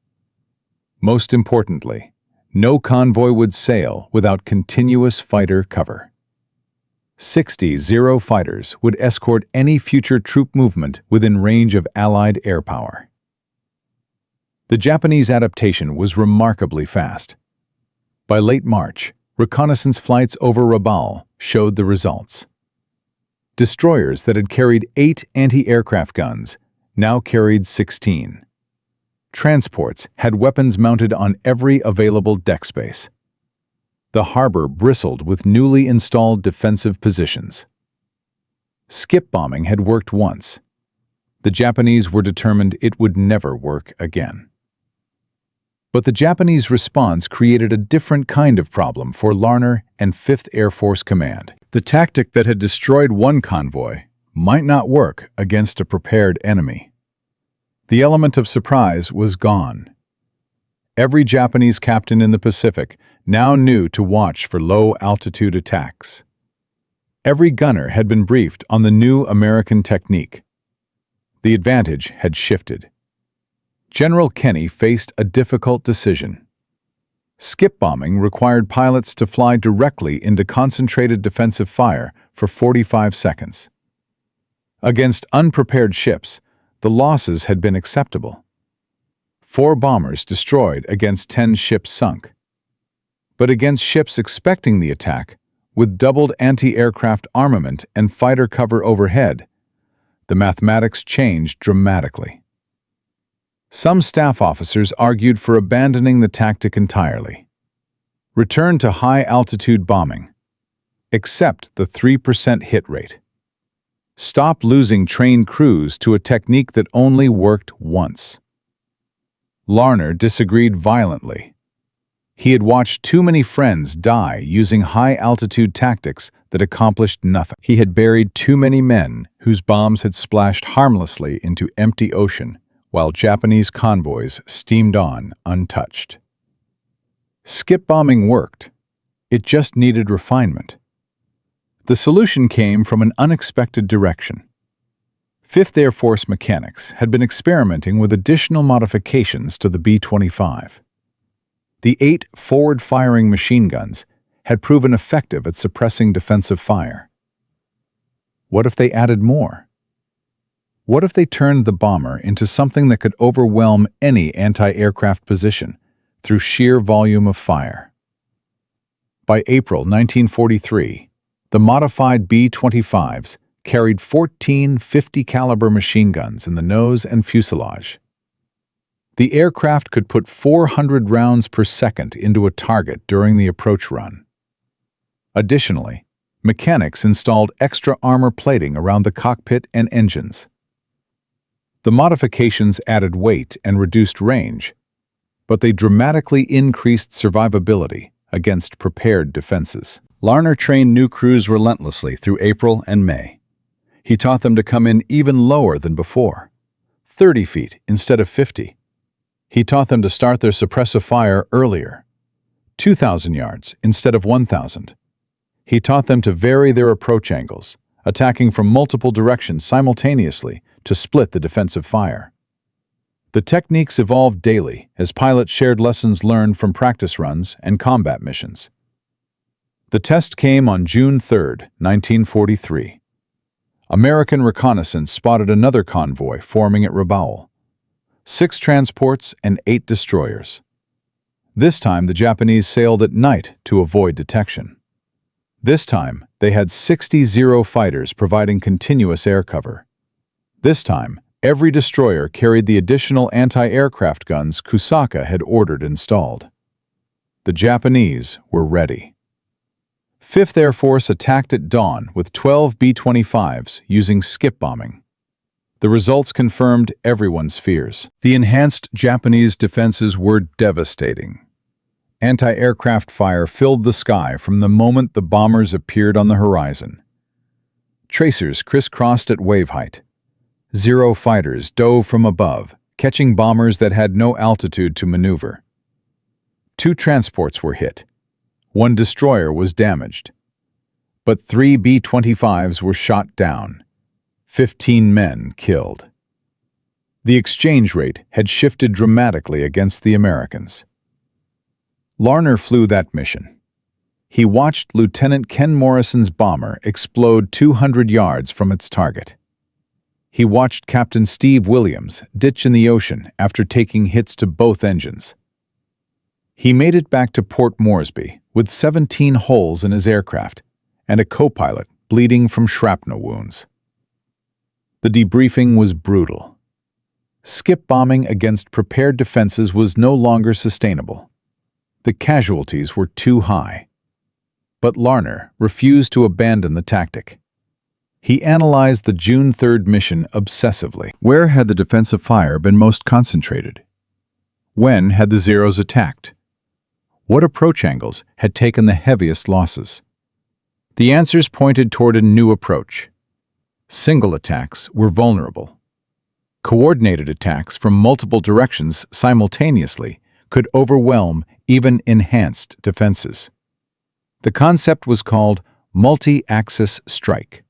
Most importantly, no convoy would sail without continuous fighter cover. 60 Zero fighters would escort any future troop movement within range of Allied air power. The Japanese adaptation was remarkably fast. By late March, reconnaissance flights over Rabaul showed the results. Destroyers that had carried 8 anti-aircraft guns now carried 16. Transports had weapons mounted on every available deck space. The harbor bristled with newly installed defensive positions. Skip bombing had worked once. The Japanese were determined it would never work again. But the Japanese response created a different kind of problem for Larner and 5th Air Force Command. The tactic that had destroyed one convoy might not work against a prepared enemy. The element of surprise was gone. Every Japanese captain in the Pacific now knew to watch for low-altitude attacks. Every gunner had been briefed on the new American technique. The advantage had shifted. General Kenny faced a difficult decision. Skip bombing required pilots to fly directly into concentrated defensive fire for 45 seconds. Against unprepared ships, the losses had been acceptable. 4 bombers destroyed against 10 ships sunk. But against ships expecting the attack, with doubled anti-aircraft armament and fighter cover overhead, the mathematics changed dramatically. Some staff officers argued for abandoning the tactic entirely. Return to high-altitude bombing. Accept the 3% hit rate. Stop losing trained crews to a technique that only worked once. Larner disagreed violently. He had watched too many friends die using high-altitude tactics that accomplished nothing. He had buried too many men whose bombs had splashed harmlessly into empty ocean, while Japanese convoys steamed on untouched. Skip bombing worked. It just needed refinement. The solution came from an unexpected direction. 5th Air Force mechanics had been experimenting with additional modifications to the B-25. The 8 forward-firing machine guns had proven effective at suppressing defensive fire. What if they added more? What if they turned the bomber into something that could overwhelm any anti-aircraft position through sheer volume of fire? By April 1943, the modified B-25s carried 14 50-caliber machine guns in the nose and fuselage. The aircraft could put 400 rounds per second into a target during the approach run. Additionally, mechanics installed extra armor plating around the cockpit and engines. The modifications added weight and reduced range, but they dramatically increased survivability against prepared defenses. Larner trained new crews relentlessly through April and May. He taught them to come in even lower than before, 30 feet instead of 50. He taught them to start their suppressive fire earlier, 2,000 yards instead of 1,000. He taught them to vary their approach angles, attacking from multiple directions simultaneously to split the defensive fire. The techniques evolved daily as pilots shared lessons learned from practice runs and combat missions. The test came on June 3, 1943. American reconnaissance spotted another convoy forming at Rabaul. 6 transports and 8 destroyers. This time the Japanese sailed at night to avoid detection. This time they had 60 Zero fighters providing continuous air cover. This time, every destroyer carried the additional anti-aircraft guns Kusaka had ordered installed. The Japanese were ready. 5th Air Force attacked at dawn with 12 B-25s using skip bombing. The results confirmed everyone's fears. The enhanced Japanese defenses were devastating. Anti-aircraft fire filled the sky from the moment the bombers appeared on the horizon. Tracers crisscrossed at wave height. Zero fighters dove from above, catching bombers that had no altitude to maneuver. 2 transports were hit. 1 destroyer was damaged. But 3 B-25s were shot down. 15 men killed. The exchange rate had shifted dramatically against the Americans. Larner flew that mission. He watched Lieutenant Ken Morrison's bomber explode 200 yards from its target. He watched Captain Steve Williams ditch in the ocean after taking hits to both engines. He made it back to Port Moresby with 17 holes in his aircraft and a co-pilot bleeding from shrapnel wounds. The debriefing was brutal. Skip bombing against prepared defenses was no longer sustainable. The casualties were too high. But Larner refused to abandon the tactic. He analyzed the June 3rd mission obsessively. Where had the defensive fire been most concentrated? When had the Zeros attacked? What approach angles had taken the heaviest losses? The answers pointed toward a new approach. Single attacks were vulnerable. Coordinated attacks from multiple directions simultaneously could overwhelm even enhanced defenses. The concept was called multi-axis strike.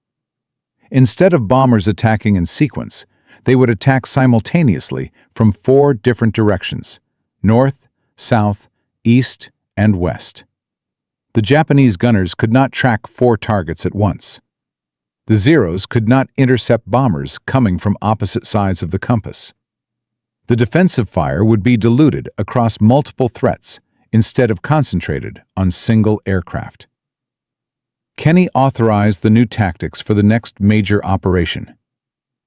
Instead of bombers attacking in sequence, they would attack simultaneously from 4 different directions: north, south, east, and west. The Japanese gunners could not track 4 targets at once. The Zeros could not intercept bombers coming from opposite sides of the compass. The defensive fire would be diluted across multiple threats instead of concentrated on single aircraft. Kenny authorized the new tactics for the next major operation.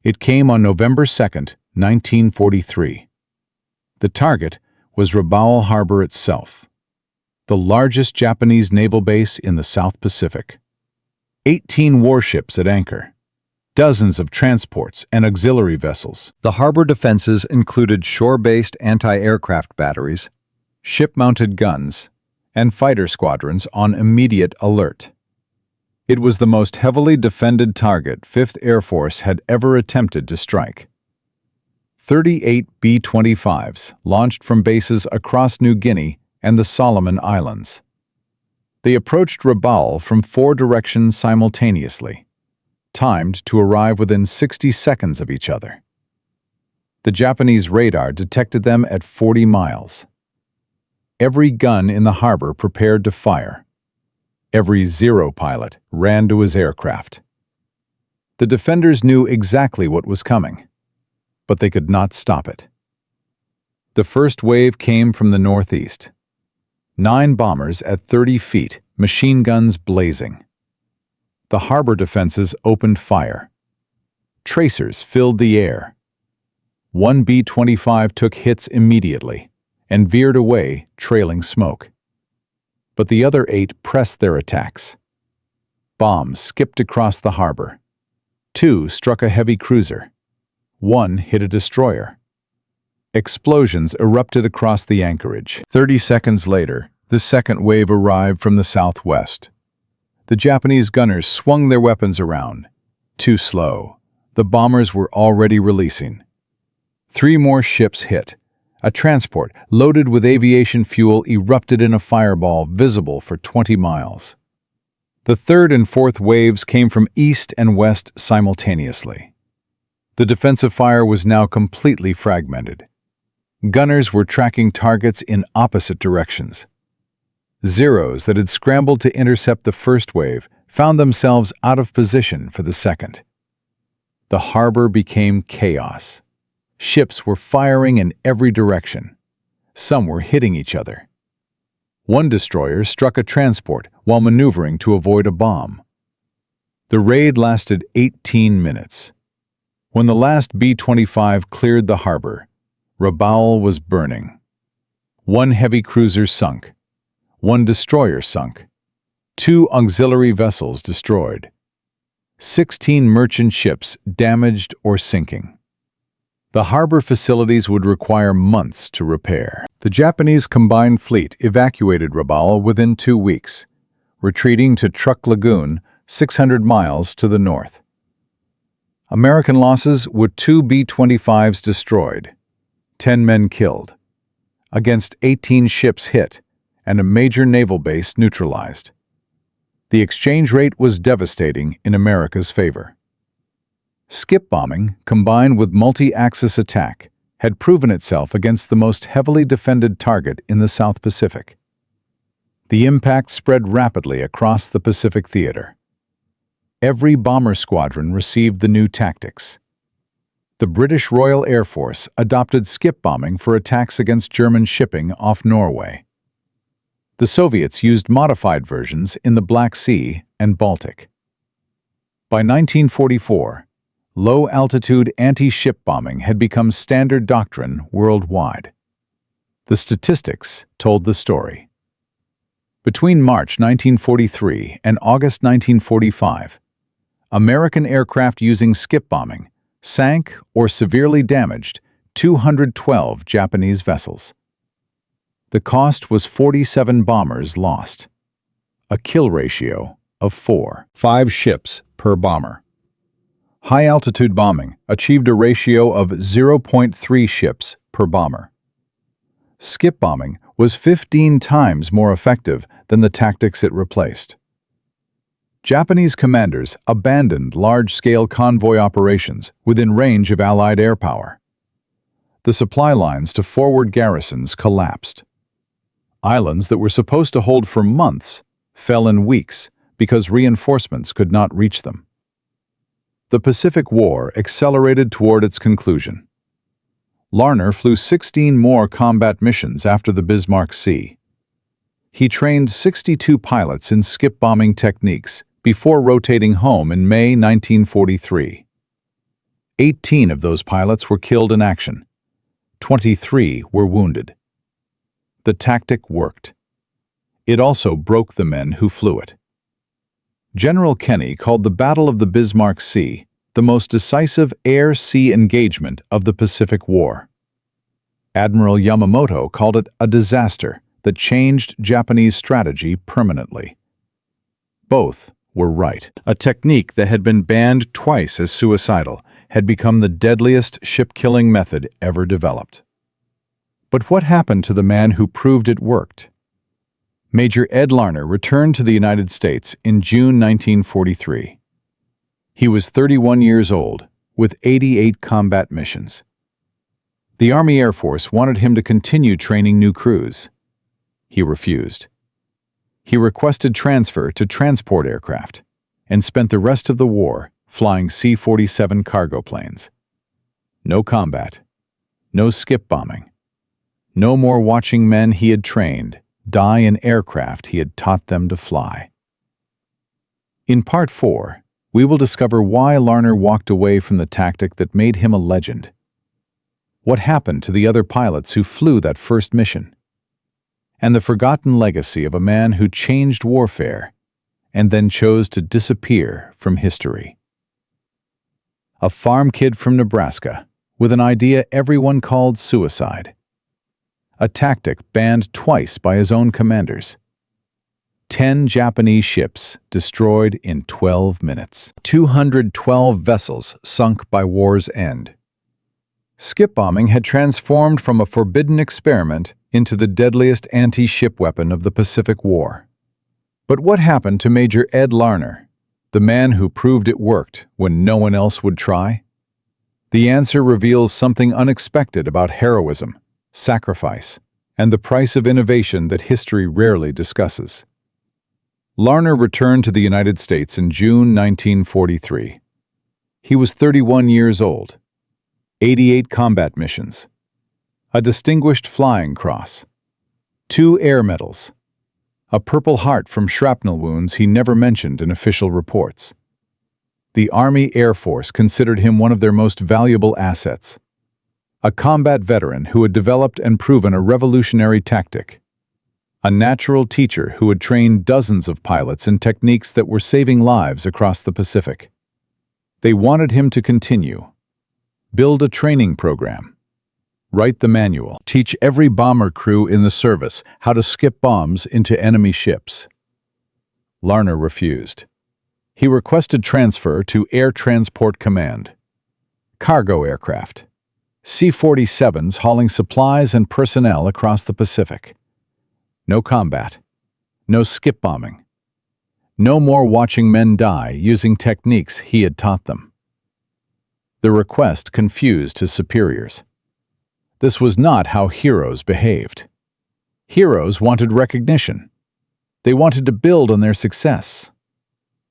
It came on November 2, 1943. The target was Rabaul Harbor itself, the largest Japanese naval base in the South Pacific. 18 warships at anchor, dozens of transports and auxiliary vessels. The harbor defenses included shore-based anti-aircraft batteries, ship-mounted guns, and fighter squadrons on immediate alert. It was the most heavily defended target 5th Air Force had ever attempted to strike. 38 B-25s launched from bases across New Guinea and the Solomon Islands. They approached Rabaul from 4 directions simultaneously, timed to arrive within 60 seconds of each other. The Japanese radar detected them at 40 miles. Every gun in the harbor prepared to fire. Every Zero pilot ran to his aircraft. The defenders knew exactly what was coming, but they could not stop it. The first wave came from the northeast. 9 bombers at 30 feet, machine guns blazing. The harbor defenses opened fire. Tracers filled the air. 1 B-25 took hits immediately and veered away, trailing smoke. But the other 8 pressed their attacks. Bombs skipped across the harbor. 2 struck a heavy cruiser. 1 hit a destroyer. Explosions erupted across the anchorage. 30 seconds later, the second wave arrived from the southwest. The Japanese gunners swung their weapons around. Too slow. The bombers were already releasing. 3 more ships hit. A transport loaded with aviation fuel erupted in a fireball visible for 20 miles. The third and fourth waves came from east and west simultaneously. The defensive fire was now completely fragmented. Gunners were tracking targets in opposite directions. Zeros that had scrambled to intercept the first wave found themselves out of position for the second. The harbor became chaos. Ships were firing in every direction. Some were hitting each other. 1 destroyer struck a transport while maneuvering to avoid a bomb. The raid lasted 18 minutes. When the last B-25 cleared the harbor, Rabaul was burning. 1 heavy cruiser sunk. 1 destroyer sunk. 2 auxiliary vessels destroyed. 16 merchant ships damaged or sinking. The harbor facilities would require months to repair. The Japanese combined fleet evacuated Rabaul within 2 weeks, retreating to Truk Lagoon, 600 miles to the north. American losses were 2 B-25s destroyed, 10 men killed, against 18 ships hit, and a major naval base neutralized. The exchange rate was devastating in America's favor. Skip bombing, combined with multi-axis attack, had proven itself against the most heavily defended target in the South Pacific. The impact spread rapidly across the Pacific theater. Every bomber squadron received the new tactics. The British Royal Air Force adopted skip bombing for attacks against German shipping off Norway. The Soviets used modified versions in the Black Sea and Baltic. By 1944, low-altitude anti-ship bombing had become standard doctrine worldwide. The statistics told the story. Between March 1943 and August 1945, American aircraft using skip bombing sank or severely damaged 212 Japanese vessels. The cost was 47 bombers lost, a kill ratio of 4. 5 ships per bomber. High-altitude bombing achieved a ratio of 0.3 ships per bomber. Skip bombing was 15 times more effective than the tactics it replaced. Japanese commanders abandoned large-scale convoy operations within range of Allied air power. The supply lines to forward garrisons collapsed. Islands that were supposed to hold for months fell in weeks because reinforcements could not reach them. The Pacific War accelerated toward its conclusion. Larner flew 16 more combat missions after the Bismarck Sea. He trained 62 pilots in skip bombing techniques before rotating home in May 1943. 18 of those pilots were killed in action. 23 were wounded. The tactic worked. It also broke the men who flew it. General Kenny called the Battle of the Bismarck Sea the most decisive air-sea engagement of the Pacific War. Admiral Yamamoto called it a disaster that changed Japanese strategy permanently. Both were right. A technique that had been banned twice as suicidal had become the deadliest ship-killing method ever developed. But what happened to the man who proved it worked? Major Ed Larner returned to the United States in June 1943. He was 31 years old, with 88 combat missions. The Army Air Force wanted him to continue training new crews. He refused. He requested transfer to transport aircraft and spent the rest of the war flying C-47 cargo planes. No combat, no skip bombing, no more watching men he had trained die in aircraft he had taught them to fly. In Part 4, we will discover why Larner walked away from the tactic that made him a legend. What happened to the other pilots who flew that first mission? And the forgotten legacy of a man who changed warfare and then chose to disappear from history. A farm kid from Nebraska with an idea everyone called suicide. A tactic banned twice by his own commanders. 10 Japanese ships destroyed in 12 minutes. 212 vessels sunk by war's end. Skip bombing had transformed from a forbidden experiment into the deadliest anti-ship weapon of the Pacific War. But what happened to Major Ed Larner, the man who proved it worked when no one else would try? The answer reveals something unexpected about heroism, sacrifice, and the price of innovation that history rarely discusses. Larner returned to the United States in June 1943. He was 31 years old, 88 combat missions, a Distinguished Flying Cross, 2 air medals, a Purple Heart from shrapnel wounds he never mentioned in official reports. The Army Air Force considered him one of their most valuable assets, a combat veteran who had developed and proven a revolutionary tactic, a natural teacher who had trained dozens of pilots in techniques that were saving lives across the Pacific. They wanted him to continue, build a training program, write the manual, teach every bomber crew in the service how to skip bombs into enemy ships. Larner refused. He requested transfer to Air Transport Command, cargo aircraft, C-47s hauling supplies and personnel across the Pacific. No combat, no skip bombing, no more watching men die using techniques he had taught them. The request confused his superiors. This was not how heroes behaved. Heroes wanted recognition. They wanted to build on their success.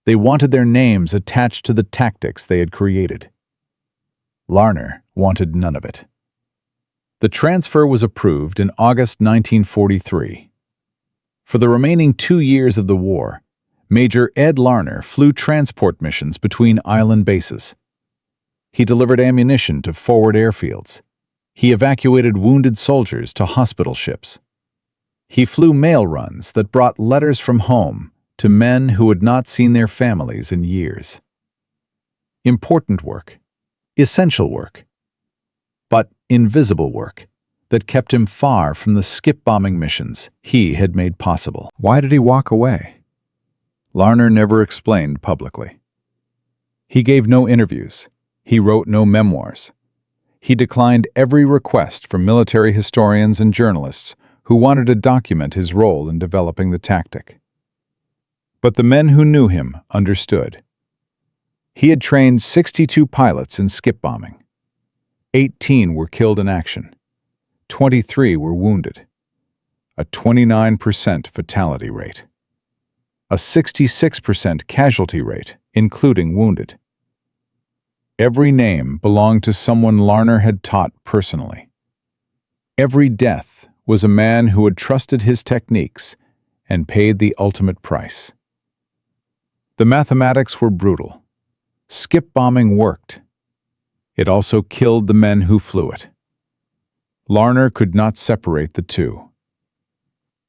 They wanted their names attached to the tactics they had created. Larner wanted none of it. The transfer was approved in August 1943. For the remaining 2 years of the war, Major Ed Larner flew transport missions between island bases. He delivered ammunition to forward airfields. He evacuated wounded soldiers to hospital ships. He flew mail runs that brought letters from home to men who had not seen their families in years. Important work, essential work, but invisible work that kept him far from the skip-bombing missions he had made possible. Why did he walk away? Larner never explained publicly. He gave no interviews. He wrote no memoirs. He declined every request from military historians and journalists who wanted to document his role in developing the tactic. But the men who knew him understood. He had trained 62 pilots in skip bombing. 18 were killed in action. 23 were wounded. A 29% fatality rate. A 66% casualty rate, including wounded. Every name belonged to someone Larner had taught personally. Every death was a man who had trusted his techniques and paid the ultimate price. The mathematics were brutal. Skip bombing worked. It also killed the men who flew it. Larner could not separate the two.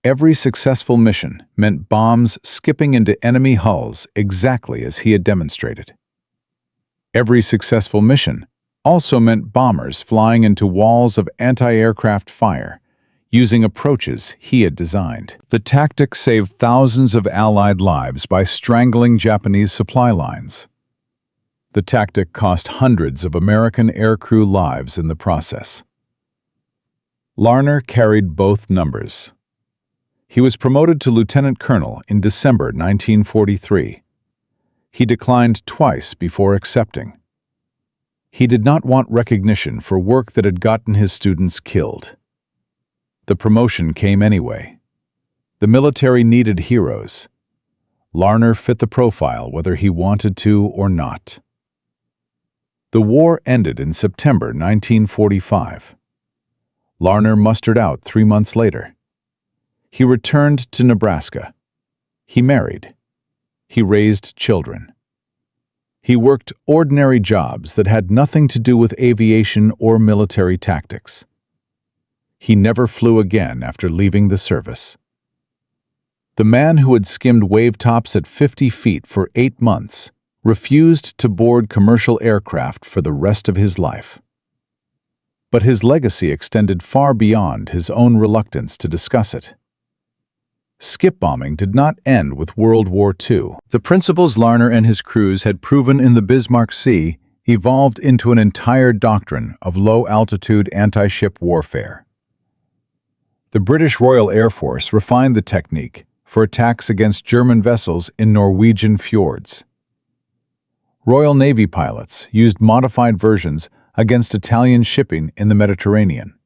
Every successful mission meant bombs skipping into enemy hulls exactly as he had demonstrated. Every successful mission also meant bombers flying into walls of anti-aircraft fire, using approaches he had designed. The tactic saved thousands of Allied lives by strangling Japanese supply lines. The tactic cost hundreds of American aircrew lives in the process. Larner carried both numbers. He was promoted to lieutenant colonel in December 1943. He declined twice before accepting. He did not want recognition for work that had gotten his students killed. The promotion came anyway. The military needed heroes. Larner fit the profile whether he wanted to or not. The war ended in September 1945. Larner mustered out 3 months later. He returned to Nebraska. He married. He raised children. He worked ordinary jobs that had nothing to do with aviation or military tactics. He never flew again after leaving the service. The man who had skimmed wave tops at 50 feet for 8 months refused to board commercial aircraft for the rest of his life. But his legacy extended far beyond his own reluctance to discuss it. Skip bombing did not end with World War II. The principles Larner and his crews had proven in the Bismarck Sea evolved into an entire doctrine of low-altitude anti-ship warfare. The British Royal Air Force refined the technique for attacks against German vessels in Norwegian fjords. Royal Navy pilots used modified versions against Italian shipping in the Mediterranean.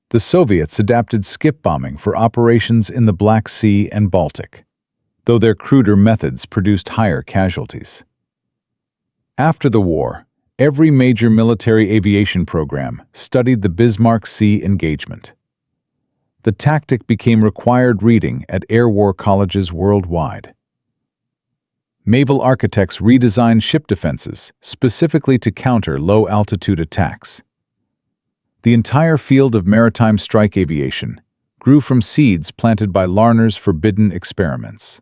The Soviets adapted skip bombing for operations in the Black Sea and Baltic, though their cruder methods produced higher casualties. After the war, every major military aviation program studied the Bismarck Sea engagement. The tactic became required reading at air war colleges worldwide. Naval architects redesigned ship defenses specifically to counter low-altitude attacks. The entire field of maritime strike aviation grew from seeds planted by Larner's forbidden experiments.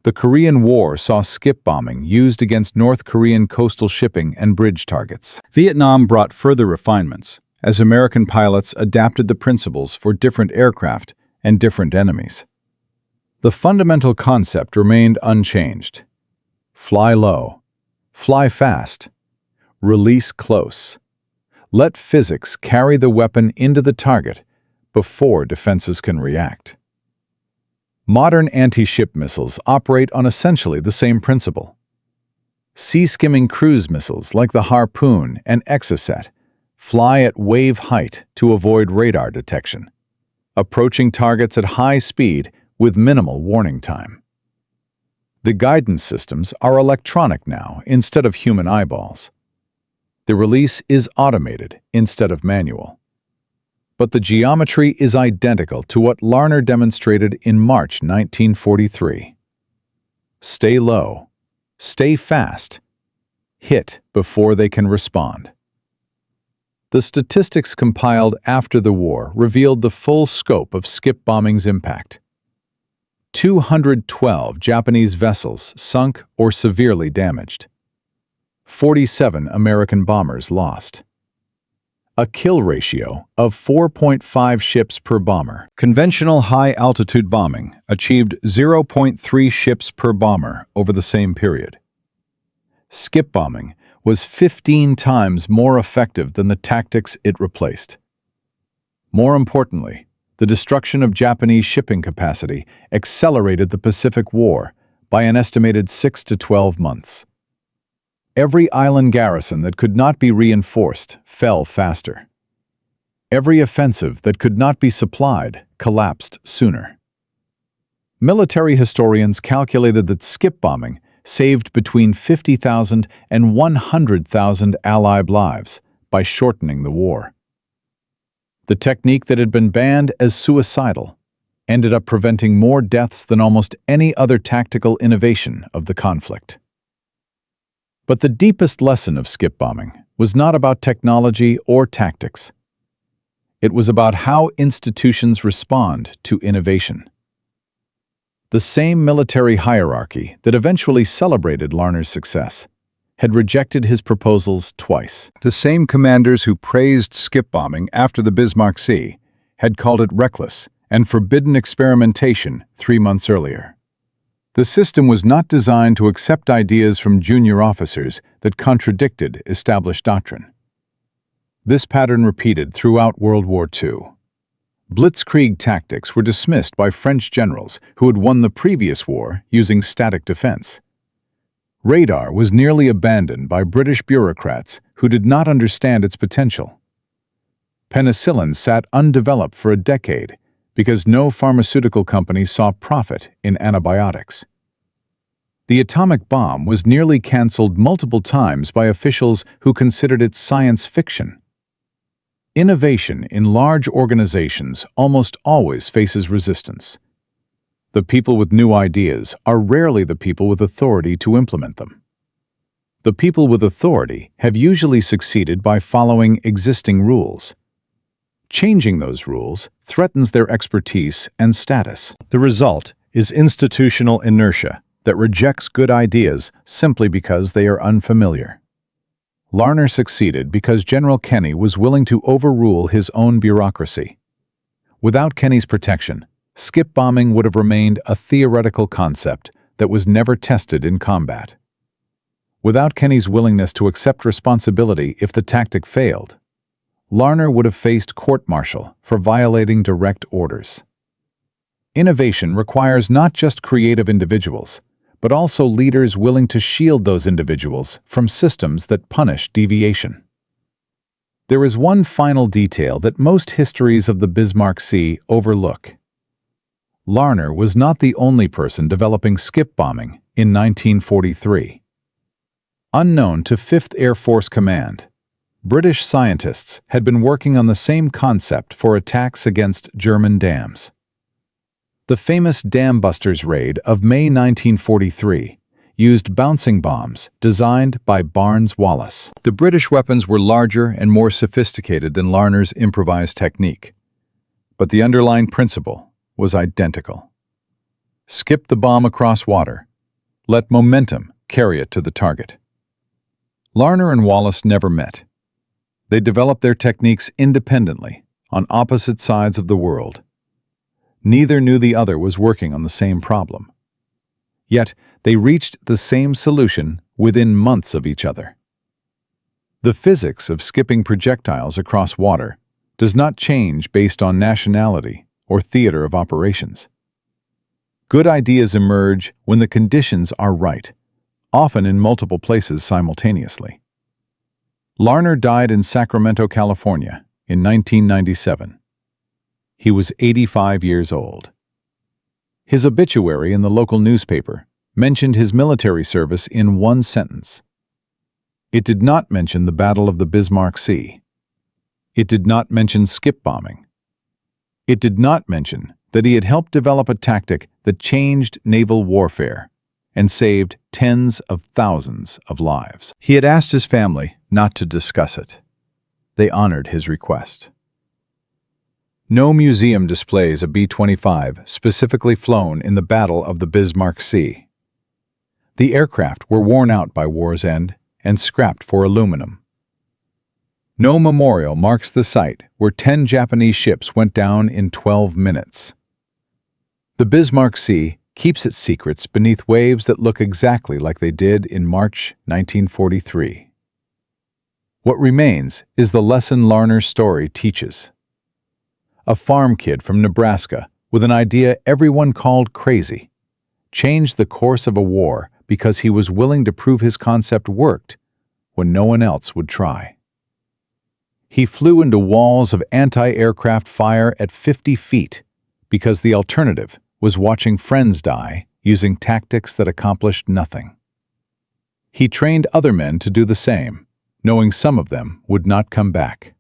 The Korean War saw skip bombing used against North Korean coastal shipping and bridge targets. Vietnam brought further refinements as American pilots adapted the principles for different aircraft and different enemies. The fundamental concept remained unchanged. Fly low, fly fast, release close. Let physics carry the weapon into the target before defenses can react. Modern anti-ship missiles operate on essentially the same principle. Sea-skimming cruise missiles like the Harpoon and Exocet fly at wave height to avoid radar detection, approaching targets at high speed with minimal warning time. The guidance systems are electronic now instead of human eyeballs. The release is automated instead of manual. But the geometry is identical to what Larner demonstrated in March 1943. Stay low, stay fast, hit before they can respond. The statistics compiled after the war revealed the full scope of skip bombing's impact. 212 Japanese vessels sunk or severely damaged. 47 American bombers lost. A kill ratio of 4.5 ships per bomber. Conventional high-altitude bombing achieved 0.3 ships per bomber over the same period. Skip bombing was 15 times more effective than the tactics it replaced. More importantly, the destruction of Japanese shipping capacity accelerated the Pacific War by an estimated 6 to 12 months. Every island garrison that could not be reinforced fell faster. Every offensive that could not be supplied collapsed sooner. Military historians calculated that skip bombing saved between 50,000 and 100,000 Allied lives by shortening the war. The technique that had been banned as suicidal ended up preventing more deaths than almost any other tactical innovation of the conflict. But the deepest lesson of skip bombing was not about technology or tactics. It was about how institutions respond to innovation. The same military hierarchy that eventually celebrated Larner's success had rejected his proposals twice. The same commanders who praised skip bombing after the Bismarck Sea had called it reckless and forbidden experimentation 3 months earlier. The system was not designed to accept ideas from junior officers that contradicted established doctrine. This pattern repeated throughout World War II. Blitzkrieg tactics were dismissed by French generals who had won the previous war using static defense. Radar was nearly abandoned by British bureaucrats who did not understand its potential. Penicillin sat undeveloped for a decade because no pharmaceutical company saw profit in antibiotics. The atomic bomb was nearly cancelled multiple times by officials who considered it science fiction. Innovation in large organizations almost always faces resistance. The people with new ideas are rarely the people with authority to implement them. The people with authority have usually succeeded by following existing rules. Changing those rules threatens their expertise and status. The result is institutional inertia that rejects good ideas simply because they are unfamiliar. Larner succeeded because General Kenny was willing to overrule his own bureaucracy. Without Kenny's protection, skip bombing would have remained a theoretical concept that was never tested in combat. Without Kenny's willingness to accept responsibility if the tactic failed, Larner would have faced court-martial for violating direct orders. Innovation requires not just creative individuals, but also leaders willing to shield those individuals from systems that punish deviation. There is one final detail that most histories of the Bismarck Sea overlook. Larner was not the only person developing skip bombing in 1943. Unknown to 5th Air Force Command, British scientists had been working on the same concept for attacks against German dams. The famous Dam Busters raid of May 1943 used bouncing bombs designed by Barnes-Wallis. The British weapons were larger and more sophisticated than Larner's improvised technique, but the underlying principle was identical. Skip the bomb across water. Let momentum carry it to the target. Larner and Wallis never met. They developed their techniques independently on opposite sides of the world. Neither knew the other was working on the same problem. Yet they reached the same solution within months of each other. The physics of skipping projectiles across water does not change based on nationality or theater of operations. Good ideas emerge when the conditions are right, often in multiple places simultaneously. Larner died in Sacramento, California, in 1997. He was 85 years old. His obituary in the local newspaper mentioned his military service in one sentence. It did not mention the Battle of the Bismarck Sea. It did not mention skip bombing. It did not mention that he had helped develop a tactic that changed naval warfare and saved tens of thousands of lives. He had asked his family not to discuss it. They honored his request. No museum displays a B-25 specifically flown in the Battle of the Bismarck Sea. The aircraft were worn out by war's end and scrapped for aluminum. No memorial marks the site where 10 Japanese ships went down in 12 minutes. The Bismarck Sea keeps its secrets beneath waves that look exactly like they did in March 1943. What remains is the lesson Larner's story teaches. A farm kid from Nebraska with an idea everyone called crazy changed the course of a war because he was willing to prove his concept worked when no one else would try. He flew into walls of anti-aircraft fire at 50 feet because the alternative was watching friends die using tactics that accomplished nothing. He trained other men to do the same, knowing some of them would not come back.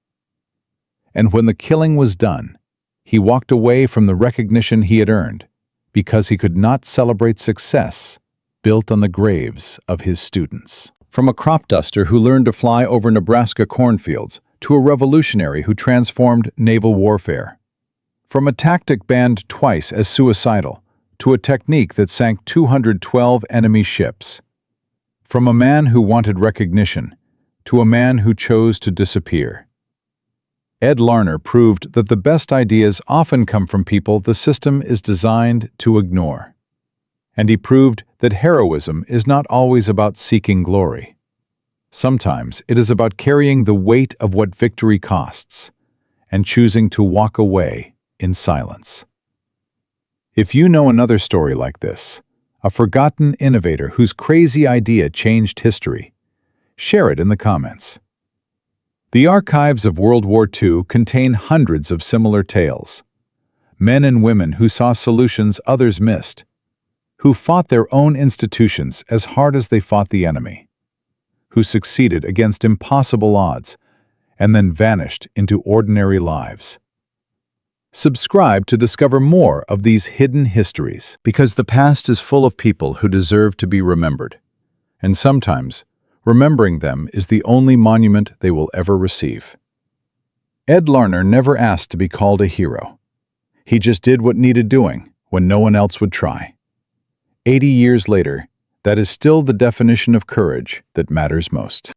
And when the killing was done, he walked away from the recognition he had earned because he could not celebrate success built on the graves of his students. From a crop duster who learned to fly over Nebraska cornfields to a revolutionary who transformed naval warfare. From a tactic banned twice as suicidal to a technique that sank 212 enemy ships. From a man who wanted recognition to a man who chose to disappear. Ed Larner proved that the best ideas often come from people the system is designed to ignore. And he proved that heroism is not always about seeking glory. Sometimes it is about carrying the weight of what victory costs and choosing to walk away in silence. If you know another story like this, a forgotten innovator whose crazy idea changed history, share it in the comments. The archives of World War II contain hundreds of similar tales. Men and women who saw solutions others missed, who fought their own institutions as hard as they fought the enemy, who succeeded against impossible odds and then vanished into ordinary lives. Subscribe to discover more of these hidden histories, because the past is full of people who deserve to be remembered, and sometimes remembering them is the only monument they will ever receive. Ed Larner never asked to be called a hero. He just did what needed doing when no one else would try. 80 years later, that is still the definition of courage that matters most.